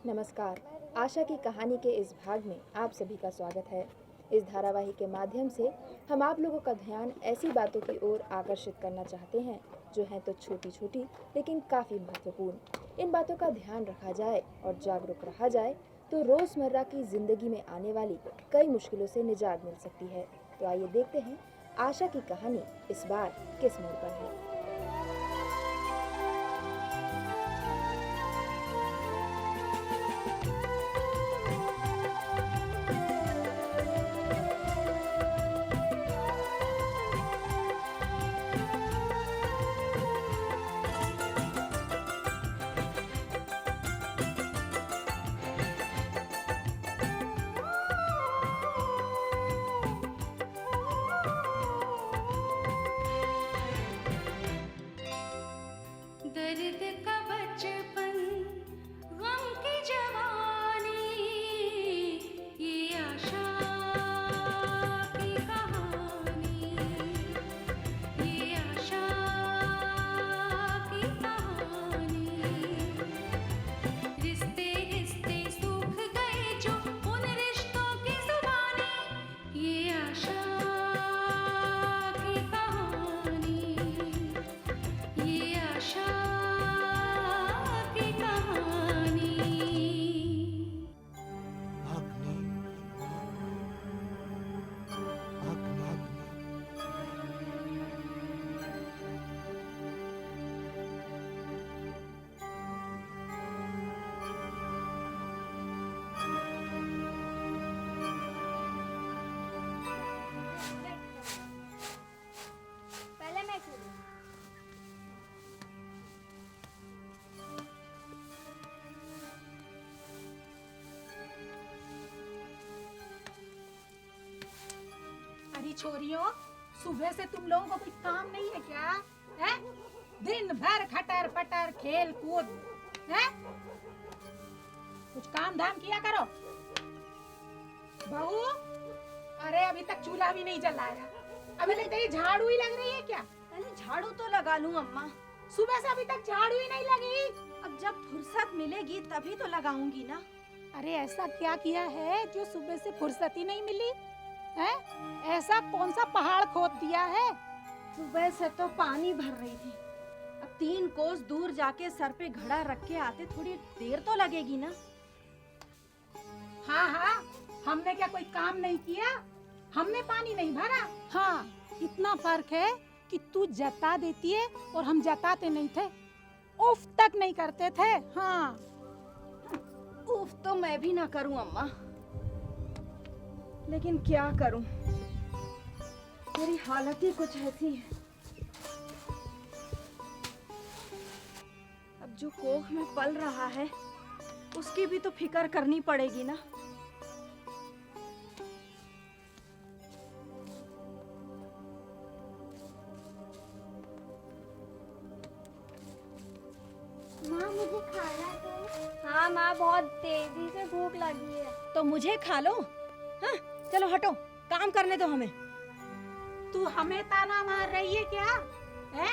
नमस्कार। आशा की कहानी के इस भाग में आप सभी का स्वागत है। इस धारावाहिक के माध्यम से हम आप लोगों का ध्यान ऐसी बातों की ओर आकर्षित करना चाहते हैं जो हैं तो छोटी-छोटी लेकिन काफ़ी महत्वपूर्ण। इन बातों का ध्यान रखा जाए और जागरूक रहा जाए तो रोज़मर्रा की ज़िंदगी में आने वाली कई मुश्किलों से निजात मिल सकती है। तो आइए देखते हैं आशा की कहानी इस बार किस मोड़ पर है। दर्द का बचपन, गम की जवानी, ये आशा की कहानी, ये आशा की कहानी। रिश्ते रिश्ते सूख गए जो उन रिश्तों की जुबानी, ये आशा की कहानी, ये आशा की कहानी। अग्नि, अग्नि, पहले मैं खेलूं। अरे छोरियों, सुबह से तुम लोगों को कोई काम नहीं है क्या? हैं? दिन भर खटर पटर खेल कूद, हैं? कुछ काम धाम किया करो। बहू, अरे अभी तक चूल्हा भी नहीं जलाया। अभी तक तेरी झाड़ू ही लग रही है क्या? पहले झाड़ू तो लगा लूं अम्मा। सुबह से अभी तक झाड़ू ही नहीं लगी। अब जब फुर्सत मिलेगी तभी तो लगाऊंगी ना। अरे ऐसा क्या किया है जो सुबह से फुर्सत ही नहीं मिली? हैं? ऐसा कौन सा पहाड़ खोद दिया है? सुबह से तो पानी भर रही थी। अब 3 कोस दूर जाके सर पे घड़ा रख के आते थोड़ी देर तो लगेगी ना। हाँ हाँ, हमने क्या कोई काम नहीं किया? हमने पानी नहीं भरा। हाँ, इतना फर्क है कि तू जता देती है और हम जताते नहीं थे। उफ तक नहीं करते थे। हाँ, उफ तो मैं भी ना करूं अम्मा, लेकिन क्या करूं, मेरी हालत ही कुछ ऐसी है। अब जो कोख में पल रहा है उसकी भी तो फिक्र करनी पड़ेगी ना। माँ मुझे खाना दो। हाँ माँ, बहुत तेजी से भूख लगी है। तो मुझे खा लो। हाँ, चलो हटो, काम करने दो हमें। तू हमें ताना मार रही है क्या? है?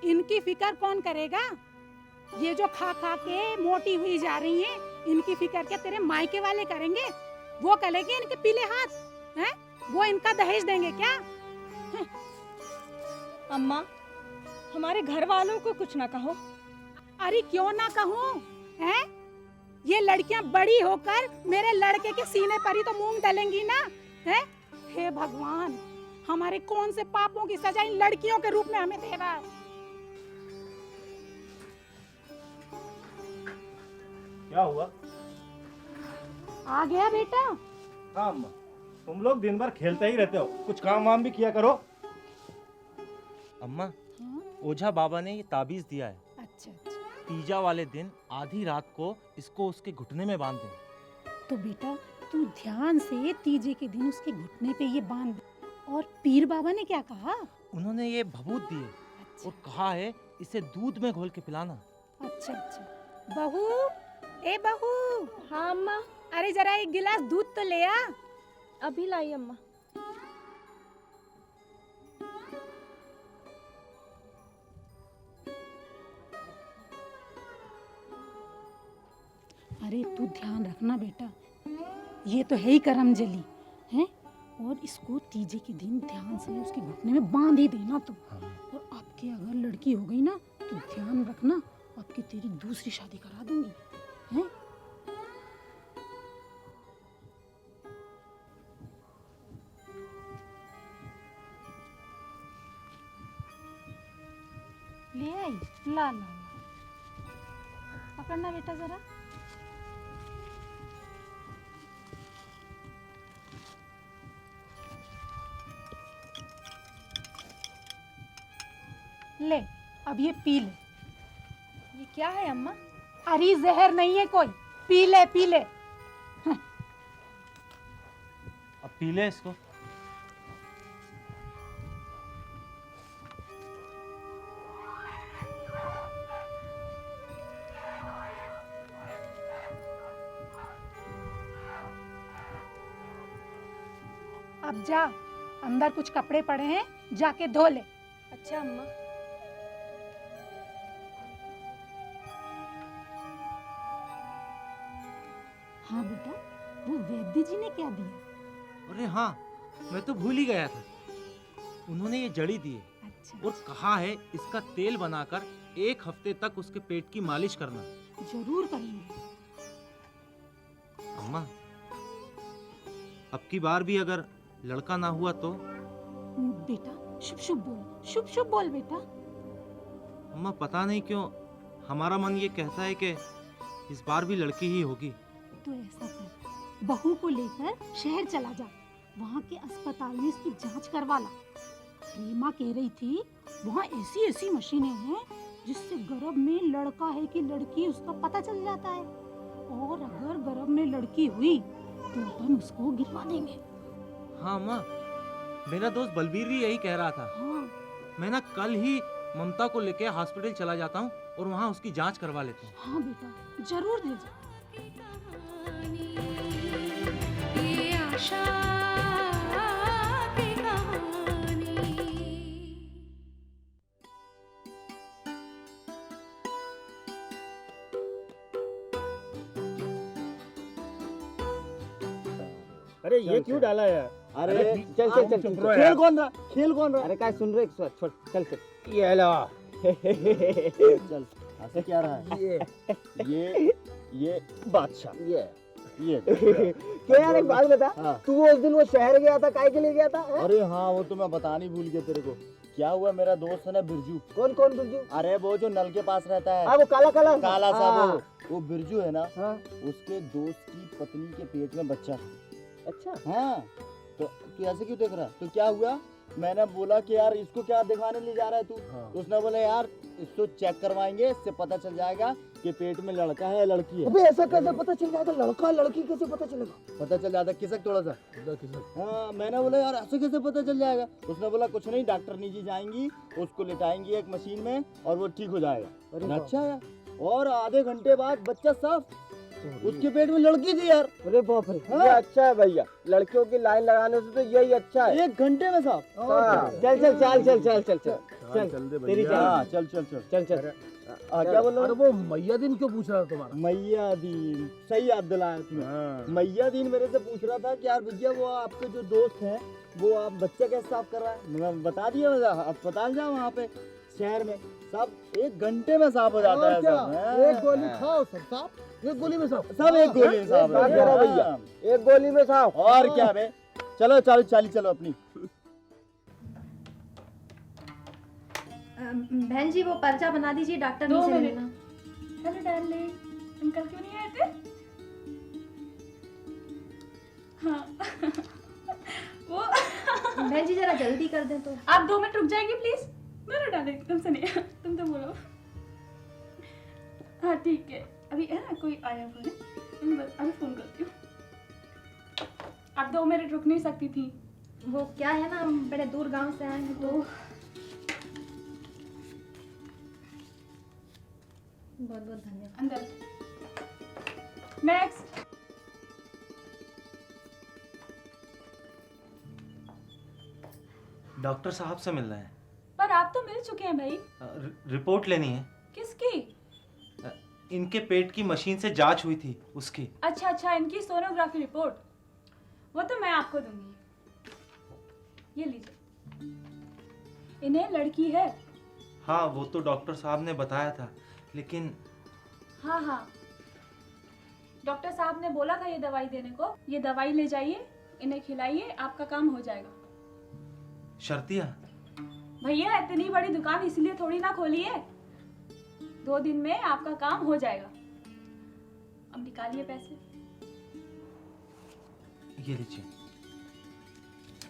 इनकी फिक्र कौन करेगा? ये जो खा खा के मोटी हुई जा रही हैं, इनकी फिक्र क्या तेरे मायके वाले करेंगे? वो करेंगे इनके पीले हाथ, हैं? वो इनका दहेज देंगे क्या? अम्मा, हमारे घर वालों को कुछ ना कहो। अरे क्यों ना कहूँ, हैं? ये लड़कियां बड़ी होकर मेरे लड़के के सीने पर ही तो मूंग डालेंगी ना, हैं? हे भगवान, हमारे कौन से पापों की सजा इन लड़कियों के रूप में हमें दे रहा है? क्या हुआ? आ गया बेटा। हाँ अम्मा, तुम लोग दिन भर खेलते ही रहते हो, कुछ काम वाम भी किया करो। अम्मा, हाँ? ओझा बाबा ने ये ताबीज दिया है। अच्छा अच्छा, तीजा वाले दिन आधी रात को इसको उसके घुटने में बांध दें। तो बेटा तू ध्यान से तीजे के दिन उसके घुटने पे ये बांध दे। और पीर बाबा ने क्या कहा? उन्होंने ये भभूत दिए अच्छा और कहा है इसे दूध में घोल के पिलाना। अच्छा अच्छा। बहू, ए बहू, हाँ अम्मा, अरे जरा एक गिलास दूध तो ले आ। अभी लाई अम्मा। अरे तू ध्यान रखना बेटा, ये तो है ही करम जली है, और इसको तीजे के दिन ध्यान से उसके घुटने में बांध ही देना तुम। और आपके अगर लड़की हो गई ना तो ध्यान रखना, आपकी तेरी दूसरी शादी करा दूंगी हैं। ले आई, ला ला ला, पकड़ना बेटा जरा। ले, अब ये पी ले। ये क्या है अम्मा? अरे जहर नहीं है कोई, पी ले पी ले। अब पी ले इसको। अब जा, अंदर कुछ कपड़े पड़े हैं, जाके धो ले। अच्छा अम्मा। हाँ बेटा, वो वैद्य जी ने क्या दिया? अरे हाँ, मैं तो भूल ही गया था। उन्होंने ये जड़ी दी है अच्छा, और कहा है इसका तेल बनाकर 1 हफ्ते तक उसके पेट की मालिश करना। जरूर करेंगे। अम्मा, अब की बार भी अगर लड़का ना हुआ तो? बेटा शुभ शुभ बोल, शुभ शुभ बोल बेटा। अम्मा पता नहीं क्यों हमारा मन ये कहता है कि इस बार भी लड़की ही होगी। तो ऐसा कर, बहू को लेकर शहर चला जा, वहाँ के अस्पताल में इसकी जांच करवा ला। रीमा कह रही थी वहाँ ऐसी ऐसी मशीनें हैं जिससे गर्भ में लड़का है कि लड़की उसका पता चल जाता है, और अगर गर्भ में लड़की हुई तो अपन उसको गिरवा देंगे। हाँ अम्मा, मेरा दोस्त बलबीर भी यही कह रहा था। हाँ मैं ना कल ही ममता को लेके हॉस्पिटल चला जाता हूँ और वहाँ उसकी जांच करवा लेता हूँ। हाँ बेटा, जरूर ले जा। ये आशा की कहानी। अरे ये क्यों डाला है? अरे अरे चल चल चल चुप चल, रहो चल। यार। खेल कौन रहा, खेल कौन रहा? अरे काय सुन रहे, छोड़ चल चल। ये लो। चल ऐसे क्या रहा है? ये बादशाह। ये क्यों यार, एक बात बता, हाँ। तू उस दिन वो शहर गया था, काहे के लिए गया था? अरे हाँ, वो तो मैं बताने भूल गया तेरे को। क्या हुआ, मेरा दोस्त है ना बिरजू। कौन कौन बिरजू? अरे वो जो नल के पास रहता है, हाँ वो काला काला काला सा हाँ। वो बिरजू है ना, हाँ। उसके दोस्त की पत्नी के पेट में बच्चा था। अच्छा हाँ, तो तू ऐसे क्यों देख रहा? तो क्या हुआ, मैंने बोला कि यार इसको क्या दिखाने ले जा रहा है तू? हाँ। उसने बोला यार इसको चेक करवाएंगे, इससे पता चल जाएगा कि पेट में लड़का है या लड़की है। अबे ऐसा कैसे पता चल जाएगा? लड़का लड़की कैसे पता चलेगा? पता चल जाता, खिसक थोड़ा सा। हाँ, मैंने बोला यार ऐसे कैसे पता चल जाएगा? उसने बोला कुछ नहीं, डॉक्टरनी जी जाएंगी, उसको लेटाएंगी एक मशीन में और वो ठीक हो जाएगा। अरे मैंने अच्छा है, और आधे घंटे बाद बच्चा साफ, उसके पेट में लड़की थी यार। अरे बाप रे, हाँ। ये अच्छा है भैया, लड़कियों की लाइन लगाने से तो यही अच्छा है। 1 घंटे में साफ। हाँ, चल चल चल चल चल चल चल चल दे तेरी भैया। हाँ, चल चल चल चल चल। क्या बोल रहा? अरे वो मैया दिन क्यों पूछ रहा था तुम्हारा? मैया दीन, सही याद दिलाया तुमने। हाँ। मैया दीन मेरे से पूछ रहा था कि यार भैया वो आपके जो दोस्त हैं वो आप बच्चा कैसे साफ कर रहा है? मैं बता दिया, अस्पताल जाओ वहाँ पे शहर में, सब 1 घंटे में साफ हो जाता है। सब एक गोली खाओ सब साफ, एक गोली में सब। सब एक गोली में साफ हो बात करो जाता है। भैया, एक गोली में साफ। और क्या बे, चलो चलो चाली चलो अपनी। बहन जी वो पर्चा बना दीजिए, डॉक्टर दो से मिनट। मिलना। हेलो डार्लिंग, अंकल क्यों नहीं आए थे? हाँ वो बहन जी जरा जल्दी कर दें तो। आप 2 मिनट रुक जाएंगे प्लीज? मेरा डार्लिंग तुमसे नहीं, तुम तो बोलो। हाँ ठीक है, अभी है ना कोई आया हुआ है, बस अभी फोन करती हूँ। आप 2 मिनट रुक नहीं सकती थी? वो क्या है ना, हम बड़े दूर गांव से आए हैं तो बहुत बहुत धन्यवाद। अंदर। नेक्स्ट। डॉक्टर साहब से मिलना है। पर आप तो मिल चुके हैं भाई। रिपोर्ट लेनी है। किसकी? इनके पेट की मशीन से जांच हुई थी उसकी। अच्छा अच्छा, इनकी सोनोग्राफी रिपोर्ट, वो तो मैं आपको दूंगी। ये लीजिए। इन्हें लड़की है। हाँ वो तो डॉक्टर साहब ने बताया था, लेकिन हाँ हाँ, डॉक्टर साहब ने बोला था ये दवाई देने को। ये दवाई ले जाइए, इन्हें खिलाइए, आपका काम हो जाएगा। शर्तिया? भैया इतनी बड़ी दुकान इसलिए थोड़ी ना खोली है। 2 दिन में आपका काम हो जाएगा। अब निकालिए पैसे। ये लीजिए।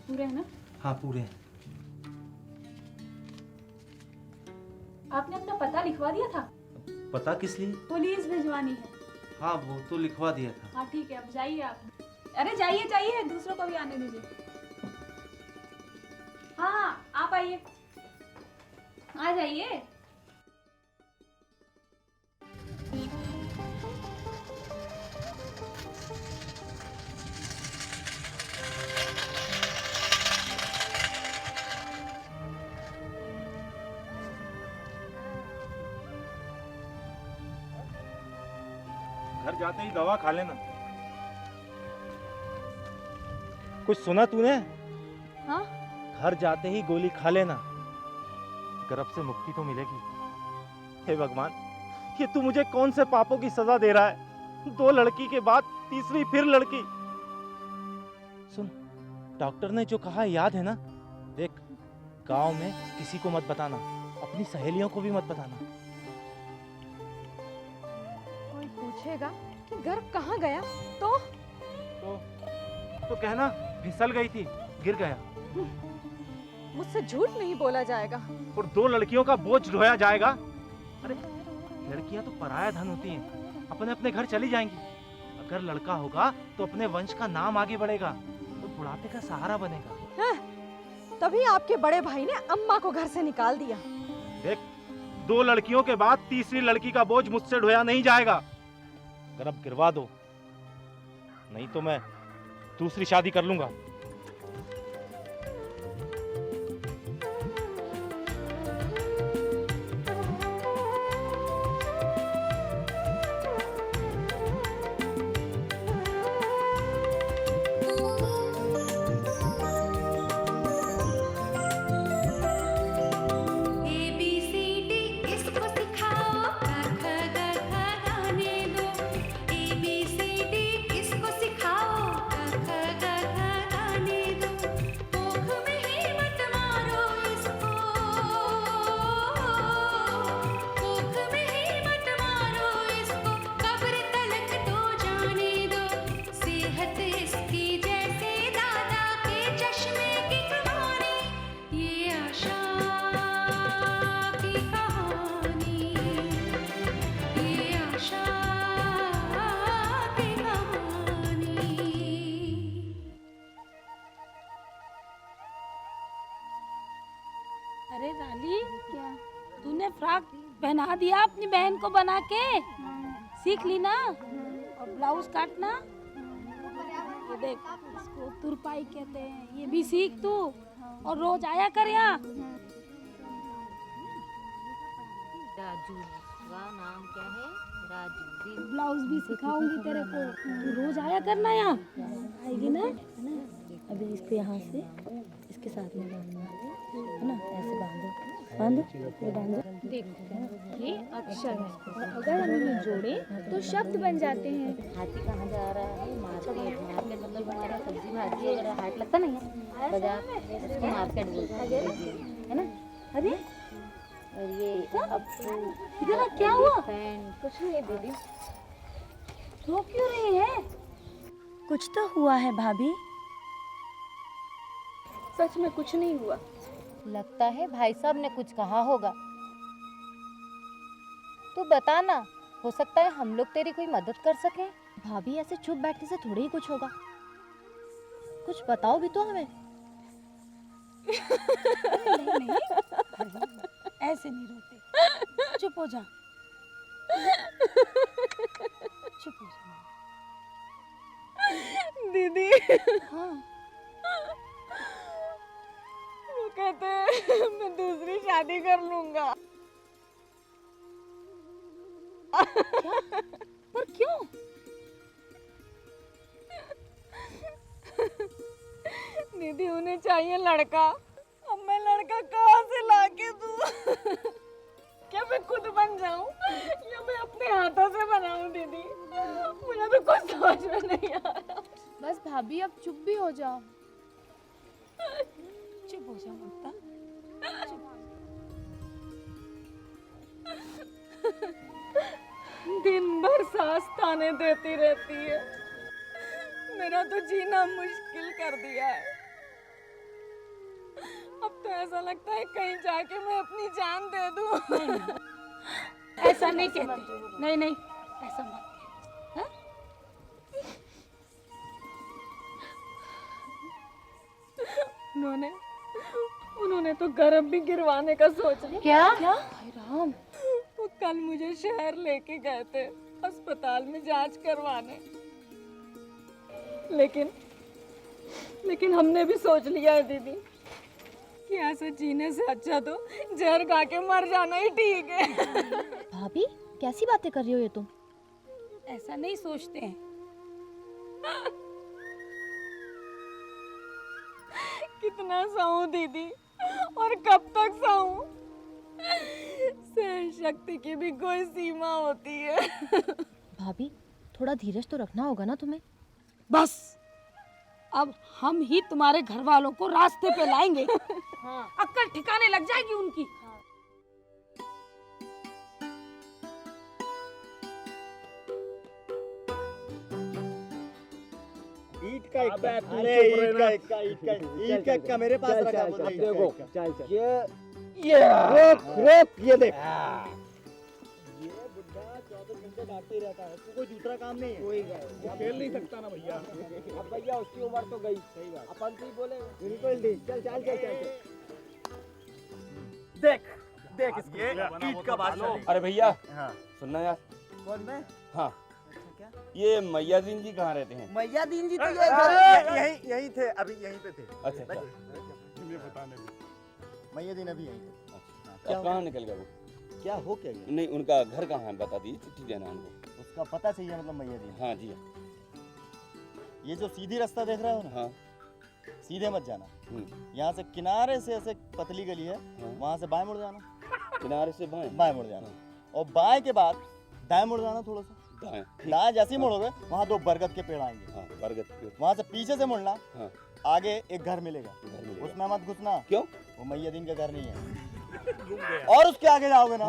पूरे हैं ना? हाँ पूरे हैं। आपने अपना पता लिखवा दिया था? पता किस लिए? पुलिस भिजवानी है। हाँ वो तो लिखवा दिया था। हाँ ठीक है, अब जाइए आप। अरे जाइए जाइए, दूसरों को भी आने दीजिए। हाँ हाँ, आप आइए, आ जाइए। घर जाते ही दवा खा लेना। कुछ सुना तूने? हाँ? घर जाते ही गोली खा लेना, गर्भ से मुक्ति तो मिलेगी। हे भगवान, ये तू मुझे कौन से पापों की सजा दे रहा है? 2 लड़की के बाद तीसरी फिर लड़की। सुन, डॉक्टर ने जो कहा याद है ना? देख, गांव में किसी को मत बताना, अपनी सहेलियों को भी मत बताना। कोई पूछेगा कि घर कहाँ गया तो कहना फिसल गई थी, गिर गया। मुझसे झूठ नहीं बोला जाएगा। और 2 लड़कियों का बोझ ढोया जाएगा। अरे लड़कियां तो पराया धन होती हैं, अपने अपने घर चली जाएंगी। अगर लड़का होगा तो अपने वंश का नाम आगे बढ़ेगा और बुढ़ापे का सहारा बनेगा। तभी आपके बड़े भाई ने अम्मा को घर से निकाल दिया। देख, 2 लड़कियों के बाद तीसरी लड़की का बोझ मुझसे ढोया नहीं जाएगा। गर्भ गिरवा दो, नहीं तो मैं दूसरी शादी कर लूंगा। ABCD इसको सिखाओ, क ख ग घ गाने दो। ABCD इसको सिखाओ, क ख ग घ गाने दो। कोख में ही मत मारो इसको, कोख में ही मत मारो इसको। कब्र तलक तो जाने दो। सेहत इसकी जैसे दादा के चश्मे की कहानी। ये आशा की कहानी, ये आशा की कहानी। अरे राली, क्या तूने फ्रॉक पहना दिया अपनी बहन को बना के? सीख ली ना? और ब्लाउज काटना, ये देख, इसको तुरपाई कहते हैं। ये भी सीख तू, और रोज आया कर यहाँ। राजू का नाम क्या है? राजू। ब्लाउज भी सिखाऊंगी तेरे को, तू रोज आया करना यहाँ। आएगी ना? है ना? अभी इसको यहाँ से इसके साथ में बांधना है ना? ऐसे बांधो, बांधो, ये बांधो। देखो ये अक्षर है, और अगर हम इन्हें जोड़े तो शब्द बन जाते हैं। हाथी कहाँ जा रहा है? मार्केट। मार्केट मतलब हमारा सब्जी भाजी अगर हाट लगता नहीं है बाजार, उसको मार्केट बोलते हैं, है ना? अरे और ये अप्पू इधर क्या हुआ? फ्रेंड। कुछ नहीं दीदी। रो क्यों रही है? कुछ तो हुआ है भाभी। सच में कुछ नहीं हुआ। लगता है भाई साहब ने कुछ कहा होगा। तू बता ना, हो सकता है हम लोग तेरी कोई मदद कर सकें। भाभी ऐसे चुप बैठने से थोड़ी ही कुछ होगा, कुछ बताओ भी तो हमें। नहीं, ऐसे नहीं रोते। चुप हो जा, चुप हो जा। दीदी, हाँ, वो कहते हैं मैं दूसरी शादी कर लूंगा। पर क्यों? दीदी उन्हें चाहिए लड़का, अब मैं लड़का कहाँ से लाके दूँ? क्या मैं खुद बन जाऊँ या मैं अपने हाथों से बनाऊँ दीदी? मुझे तो कुछ समझ में नहीं आ रहा। बस भाभी अब चुप भी हो जाओ। चुप हो जा ममता। दिन भर सांस ताने देती रहती है, मेरा तो जीना मुश्किल कर दिया है। अब तो ऐसा लगता है कहीं जाके मैं अपनी जान दे दूं। ऐसा नहीं कहते, नहीं नहीं ऐसा मत कह। हाँ? उन्होंने तो गर्भ भी गिरवाने का सोच लिया। क्या? हाय राम, वो कल मुझे शहर लेके गए थे अस्पताल में जांच करवाने, लेकिन हमने भी सोच लिया है दीदी कि ऐसे जीने से अच्छा तो जहर खा के मर जाना ही ठीक है। भाभी कैसी बातें कर रही हो ये तुम? ऐसा नहीं सोचते हैं। कितना सहूं दीदी और कब तक सहूं? सहन शक्ति की भी कोई सीमा होती है। भाभी थोड़ा धीरज तो रखना होगा ना तुम्हें। बस अब हम ही तुम्हारे घर वालों को रास्ते पे लाएंगे। हाँ। अक्ल ठिकाने लग जाएगी उनकी। ईट का इक्का, अरे ईट का इक्का मेरे पास रखा। देखो ये रोक ये देख। ये बुड्ढा 24 घंटे डांटते रहता है, उसको कोई दूसरा काम नहीं है। कोई खेल नहीं सकता ना भैया। अब भैया उसकी उम्र तो गई। सही बात। अपन से ही बोले। बिल्कुल ठीक। चल चल चल चल। देख इसके ईट का बादशाह। अरे भैया हाँ सुनना यार। कौन मैं? हाँ ये मैया दीन जी कहाँ रहते हैं? मैया दीन जी तो यही थे, अभी यहीं पे थे। अच्छा अच्छा। मैया दीन अभी यहीं थे। अब कहाँ निकल गए वो? क्या हो क्या गया? नहीं उनका घर कहाँ है बता दीजिए, चिट्ठी देना उनको। उसका पता चाहिए मतलब मैया दीन। हाँ जी। ये जो सीधी रास्ता देख रहे हो ना, हाँ सीधे मत जाना। यहाँ से किनारे से ऐसे पतली गली है, वहाँ से बाएं मुड़ जाना। किनारे से बाएं? बाएं मुड़ जाना और बाएं के बाद दाएं मुड़ जाना थोड़ा सा। दाएं जैसे ही मुड़ोगे वहाँ 2 बरगद के पेड़ आएंगे। हाँ बरगद के पेड़। वहाँ से पीछे से मुड़ना। हाँ आगे एक घर मिलेगा, उसमें मत घुसना। क्यों? वो मैया दीन का घर नहीं है। और उसके आगे जाओगे ना,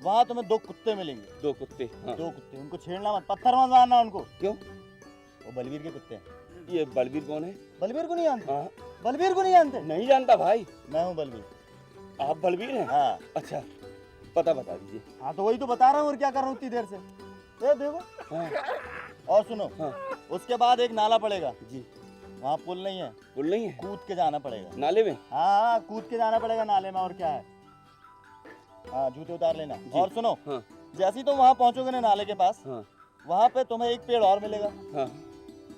वहाँ तुम्हें 2 कुत्ते मिलेंगे। 2 कुत्ते? हाँ। 2 कुत्ते, उनको छेड़ना मत, पत्थर मत मारना उनको। क्यों? वो बलवीर के कुत्ते हैं। ये बलवीर कौन है? बलवीर को नहीं जानते? हाँ। बलवीर को नहीं जानते? नहीं जानता भाई। मैं हूँ बलवीर। आप बलवीर हैं? हाँ। अच्छा पता बता दीजिए। हाँ तो वही तो बता रहा हूँ, और क्या कर रहा हूँ इतनी देर से। ये देखो। हाँ। और सुनो। हाँ। उसके बाद एक नाला पड़ेगा जी। वहाँ पुल नहीं है। पुल नहीं है? कूद के जाना पड़ेगा नाले में। हाँ कूद के जाना पड़ेगा नाले में, और क्या है। हाँ जूते उतार लेना। और सुनो। हाँ। जैसे ही तुम वहाँ पहुँचोगे ना नाले के पास, हाँ। वहाँ पे तुम्हें एक पेड़ और मिलेगा। हाँ।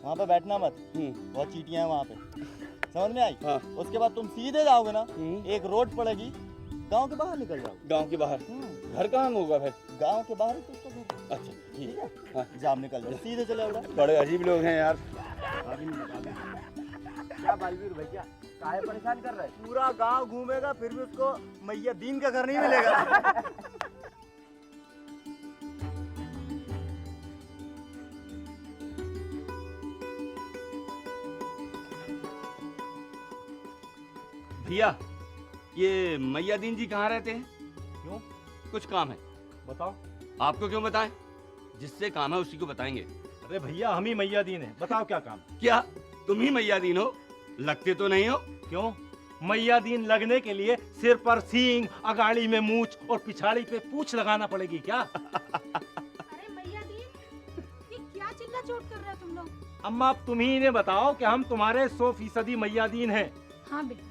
वहाँ पे बैठना मत, बहुत चींटियां हैं वहाँ पे। समझ में आई? हाँ। उसके बाद तुम सीधे जाओगे ना, एक रोड पड़ेगी, गांव के बाहर निकल जाओगे। गांव के बाहर? घर कहाँ में होगा फिर? गांव के बाहर ही तो उसका घर। अच्छा ठीक है। हाँ। जाम निकल जाओ, सीधे चले जाओ। बड़े अजीब लोग हैं यार। क्या बलवीर भैया काहे परेशान कर रहे हैं? पूरा गांव घूमेगा फिर भी उसको मैया दीन का घर नहीं मिलेगा। भैया ये मैया दीन जी कहाँ रहते हैं? क्यों? कुछ काम है। बताओ। आपको क्यों बताएं? जिससे काम है उसी को बताएंगे। अरे भैया हम ही मैया दीन है, बताओ क्या काम। क्या तुम ही मैया दीन हो? लगते तो नहीं हो। क्यों? मैया दीन लगने के लिए सिर पर सींग, अगाड़ी में मूछ और पिछाड़ी पे पूछ लगाना पड़ेगी क्या? अरे मैया दीन, ये क्या चिल्ला चोट कर रहे हो तुम लोग? अम्मा अब तुम ही ने बताओ कि हम तुम्हारे 100% मैया दीन हैं। हाँ बेटा,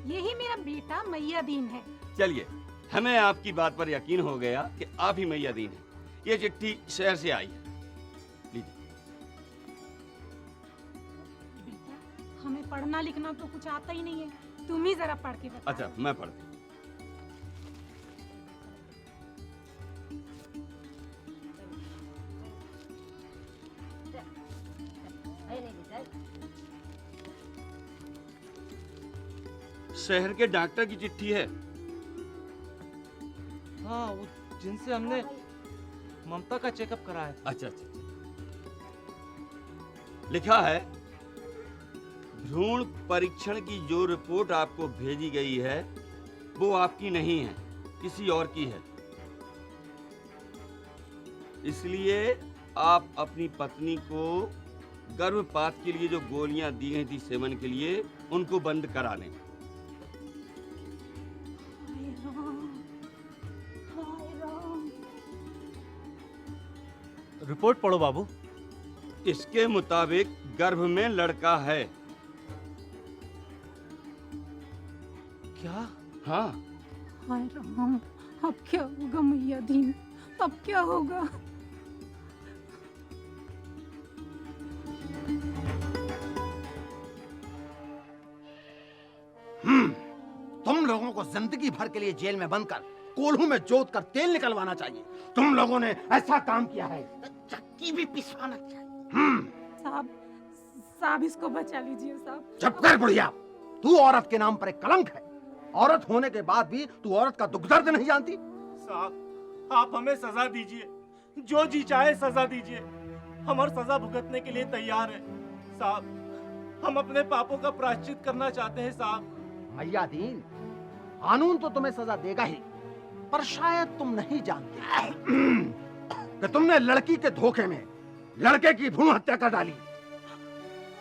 यही मेरा बेटा मैया दीन है। चलिए हमें आपकी बात पर यकीन हो गया कि आप ही मैया दीन हैं। ये चिट्ठी शहर से आई है, लीजिए। बेटा हमें पढ़ना लिखना तो कुछ आता ही नहीं है, तुम ही जरा पढ़ के बताओ। अच्छा मैं पढ़ती। शहर के डॉक्टर की चिट्ठी है। हाँ, वो जिनसे हमने ममता का चेकअप कराया। अच्छा अच्छा, लिखा है भ्रूण परीक्षण की जो रिपोर्ट आपको भेजी गई है वो आपकी नहीं है, किसी और की है। इसलिए आप अपनी पत्नी को गर्भपात के लिए जो गोलियां दी गई थी सेवन के लिए, उनको बंद करा लें। रिपोर्ट पढ़ो बाबू। इसके मुताबिक गर्भ में लड़का है। क्या? हाँ। हाय राम, अब क्या होगा मैया दीन, अब क्या होगा? तुम लोगों को जिंदगी भर के लिए जेल में बंद कर कोल्हू में जोत कर तेल निकलवाना चाहिए। तुम लोगों ने ऐसा काम किया है, चक्की भी पिसवाना चाहिए। साहब, साहब इसको बचा लीजिए साहब। चुप कर बुढ़िया, तू औरत के नाम पर एक कलंक है। औरत होने के बाद भी तू औरत का दुख दर्द नहीं जानती। साहब, आप हमें सजा दीजिए, जो जी चाहे सजा दीजिए, हम और सजा भुगतने के लिए तैयार हैं। साहब, हम अपने पापों का प्रायश्चित करना चाहते हैं। साहब, मैया दीन, कानून तो तुम्हें सजा देगा ही, पर शायद तुम नहीं जानते कि तुमने लड़की के धोखे में लड़के की भ्रूण हत्या कर डाली।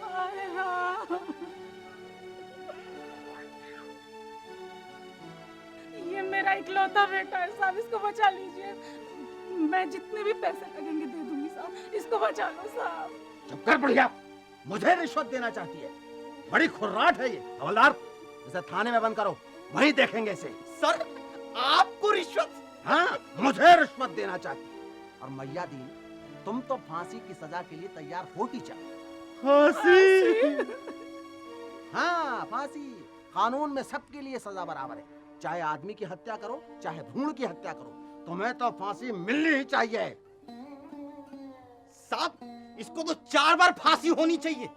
हाय राम, ये मेरा इकलौता बेटा है साहब, इसको बचा लीजिए। मैं जितने भी पैसे लगेंगे दे दूंगी साहब, इसको बचा लो साहब। चुप कर बुढ़िया, मुझे रिश्वत देना चाहती है। बड़ी खुर्राट है ये। हवलदार, इसे थाने में बंद करो, वहीं देखेंगे इसे। सर, आपको रिश्वत? हाँ, मुझे रिश्वत देना चाहती है। और मैया दी, तुम तो फांसी की सजा के लिए तैयार हो ही जाओ। फांसी? हाँ, फांसी। कानून में सबके लिए सजा बराबर है, चाहे आदमी की हत्या करो चाहे भ्रूण की हत्या करो, तुम्हें तो फांसी मिलनी ही चाहिए। साहब, इसको तो 4 बार फांसी होनी चाहिए।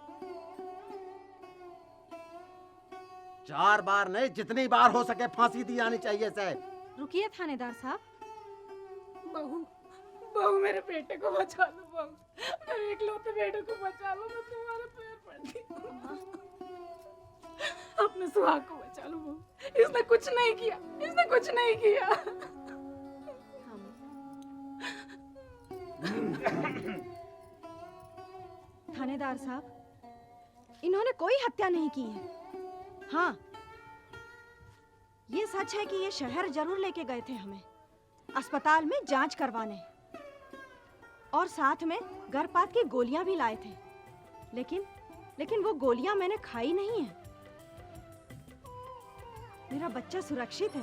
4 बार नहीं, जितनी बार हो सके फांसी दी जानी चाहिए साहब। रुकिए थानेदार साहब। बहू, बहू मेरे बेटे को बचा लो बहू, मेरे इकलौते बेटे को बचा लो, मैं तुम्हारे पैर पड़ती हूँ। अपने सुहाग को बचा लो बहू, इसने कुछ नहीं किया, इसने कुछ नहीं किया। थानेदार साहब, इन्होंने कोई हत्या नहीं की है। हाँ, ये सच है कि ये शहर जरूर लेके गए थे हमें अस्पताल में जांच करवाने, और साथ में गर्भपात की गोलियां भी लाए थे, लेकिन वो गोलियां मैंने खाई नहीं है। मेरा बच्चा सुरक्षित है।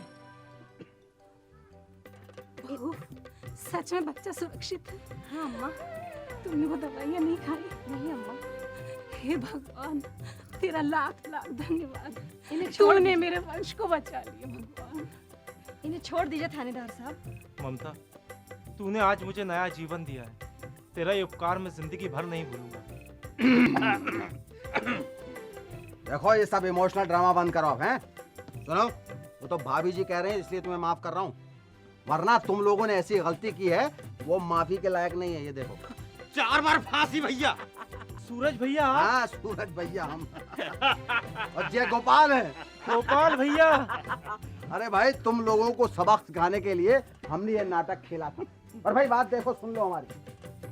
बहू, सच में बच्चा सुरक्षित है? हाँ अम्मा। तुमने वो दवाइयाँ नहीं खाई? नहीं अम्मा। हे भगवान, तेरा लाख लाख धन्यवाद, इन्हें तूने मेरे वंश को बचा लिया भगवान। इन्हें छोड़ दीजिए थानेदार साहब। ममता, तूने आज मुझे नया जीवन दिया है, तेरा ये उपकार मैं जिंदगी भर नहीं भूलूंगा। देखो, ये सब इमोशनल ड्रामा बंद करो अब, हैं? सुनो, वो तो भाभी जी कह रहे हैं इसलिए तुम्हें माफ कर रहा हूँ, वरना तुम लोगों ने ऐसी गलती की है वो माफी के लायक नहीं है। ये देखो, 4 बार फांसी भैया। सूरज भैया? हाँ, सूरज भैया हम। और ये गोपाल है। गोपाल भैया। अरे भाई, तुम लोगों को सबक सिखाने के लिए हमने ये नाटक खेला था। और भाई बात देखो, सुन लो हमारी,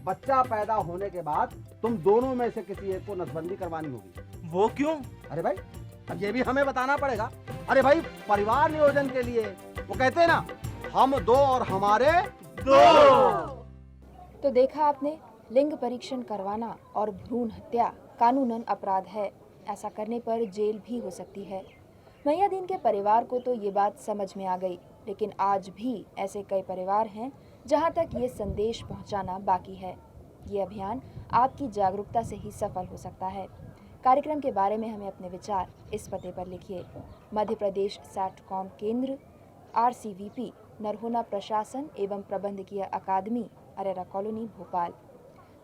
बच्चा पैदा होने के बाद तुम दोनों में से किसी एक को नसबंदी करवानी होगी। वो क्यों? अरे भाई, अब ये भी हमें बताना पड़ेगा। अरे भाई, परिवार नियोजन के लिए वो कहते हैं ना, हम 2 और हमारे 2। तो देखा आपने, लिंग परीक्षण करवाना और भ्रूण हत्या कानूनन अपराध है। ऐसा करने पर जेल भी हो सकती है। मैया दीन के परिवार को तो ये बात समझ में आ गई, लेकिन आज भी ऐसे कई परिवार हैं जहां तक ये संदेश पहुंचाना बाकी है। ये अभियान आपकी जागरूकता से ही सफल हो सकता है। कार्यक्रम के बारे में हमें अपने विचार इस पते पर लिखिए। मध्य प्रदेश सैटकॉम केंद्र, RCVP, नरहोना प्रशासन एवं प्रबंधकीय अकादमी, अरेरा कॉलोनी, भोपाल।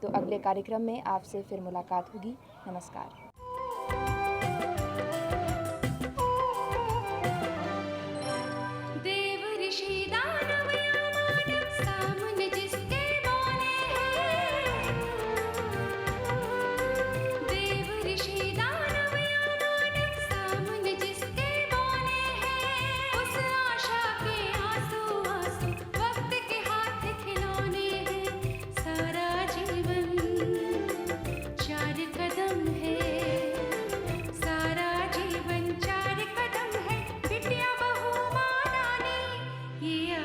तो अगले कार्यक्रम में आपसे फिर मुलाकात होगी। नमस्कार। देव ऋषि दानव या मानव सामने जिसके बोले हैं, देव ऋषि दानव या मानव सामने जिसके बोले हैं, उस आशा के आंसू आंसू वक्त के हाथ खिलौने हैं। सारा जीवन चार कदम है, सारा जीवन चार कदम है, बिटिया बहू माँ रानी ये